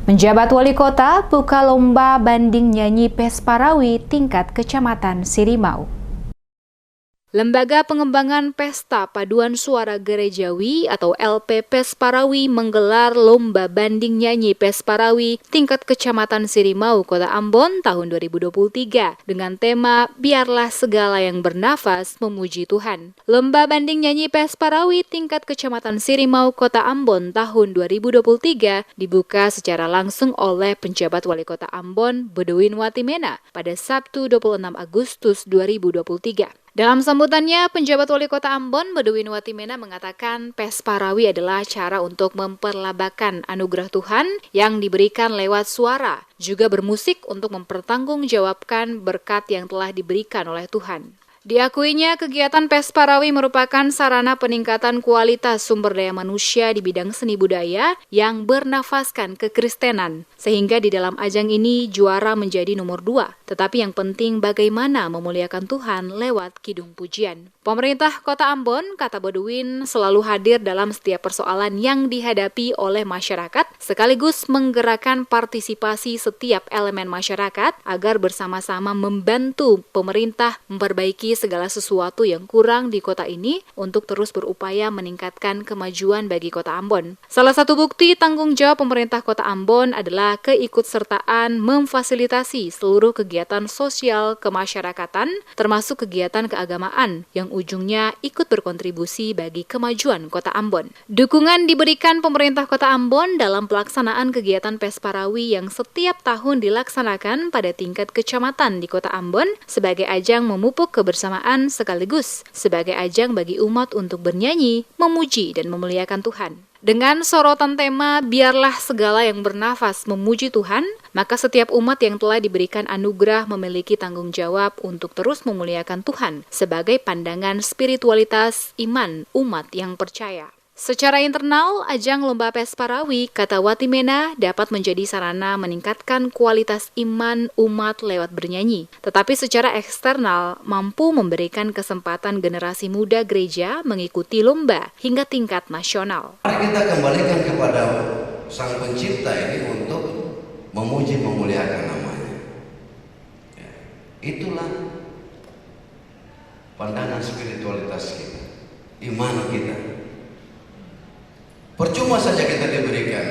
Penjabat Wali Kota buka lomba banding nyanyi Pesparawi tingkat Kecamatan Sirimau. Lembaga Pengembangan Pesta Paduan Suara Gerejawi atau LP Pesparawi menggelar lomba banding nyanyi Pesparawi tingkat Kecamatan Sirimau, Kota Ambon tahun 2023 dengan tema Biarlah Segala Yang Bernafas Memuji Tuhan. Lomba banding nyanyi Pesparawi tingkat Kecamatan Sirimau, Kota Ambon tahun 2023 dibuka secara langsung oleh Penjabat Wali Kota Ambon, Bedouin Watimena pada Sabtu 26 Agustus 2023. Dalam sambutannya, Penjabat Wali Kota Ambon, Bedouin Watimena mengatakan Pesparawi adalah cara untuk memperlabakan anugerah Tuhan yang diberikan lewat suara, juga bermusik untuk mempertanggungjawabkan berkat yang telah diberikan oleh Tuhan. Diakuinya, kegiatan Pesparawi merupakan sarana peningkatan kualitas sumber daya manusia di bidang seni budaya yang bernafaskan kekristenan, sehingga di dalam ajang ini juara menjadi nomor 2. Tetapi yang penting bagaimana memuliakan Tuhan lewat kidung pujian. Pemerintah Kota Ambon, kata Bedouin, selalu hadir dalam setiap persoalan yang dihadapi oleh masyarakat, sekaligus menggerakkan partisipasi setiap elemen masyarakat agar bersama-sama membantu pemerintah memperbaiki segala sesuatu yang kurang di kota ini untuk terus berupaya meningkatkan kemajuan bagi Kota Ambon. Salah satu bukti tanggung jawab pemerintah Kota Ambon adalah keikutsertaan memfasilitasi seluruh kegiatan sosial kemasyarakatan, termasuk kegiatan keagamaan yang ujungnya ikut berkontribusi bagi kemajuan Kota Ambon. Dukungan diberikan pemerintah Kota Ambon dalam pelaksanaan kegiatan Pesparawi yang setiap tahun dilaksanakan pada tingkat kecamatan di Kota Ambon sebagai ajang memupuk kebersamaan sekaligus sebagai ajang bagi umat untuk bernyanyi, memuji, dan memuliakan Tuhan. Dengan sorotan tema Biarlah Segala Yang Bernafas Memuji Tuhan, maka setiap umat yang telah diberikan anugerah memiliki tanggung jawab untuk terus memuliakan Tuhan sebagai pandangan spiritualitas iman umat yang percaya. Secara internal, ajang lomba Pesparawi, kata Watimena, dapat menjadi sarana meningkatkan kualitas iman umat lewat bernyanyi. Tetapi secara eksternal, mampu memberikan kesempatan generasi muda gereja mengikuti lomba hingga tingkat nasional. Mari kita kembalikan kepada Sang Pencipta ini untuk memuji memuliakan namanya. Ya, itulah pandangan spiritualitas kita, iman kita. Percuma saja kita diberikan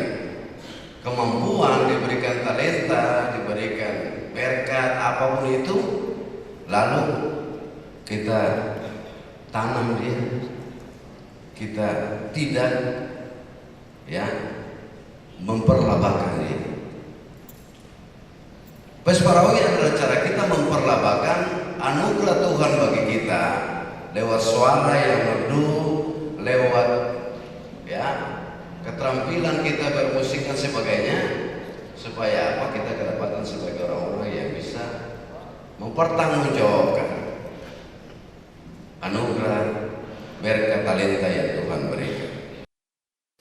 kemampuan, diberikan talenta, diberikan berkat, apapun itu, lalu kita tanam dia, kita tidak memperlabakan dia. Pesparawi adalah cara kita memperlabakan anugerah Tuhan bagi kita lewat suara yang merdu, lewat keterampilan kita bermusik dan sebagainya, supaya kita kedapatan sebagai orang-orang yang bisa mempertanggungjawabkan anugerah berkat talenta yang Tuhan berikan.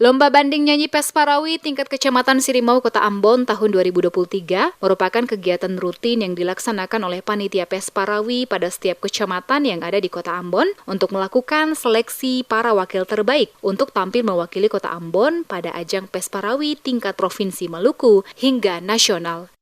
Lomba banding nyanyi Pesparawi tingkat Kecamatan Sirimau, Kota Ambon tahun 2023 merupakan kegiatan rutin yang dilaksanakan oleh Panitia Pesparawi pada setiap kecamatan yang ada di Kota Ambon untuk melakukan seleksi para wakil terbaik untuk tampil mewakili Kota Ambon pada ajang Pesparawi tingkat Provinsi Maluku hingga nasional.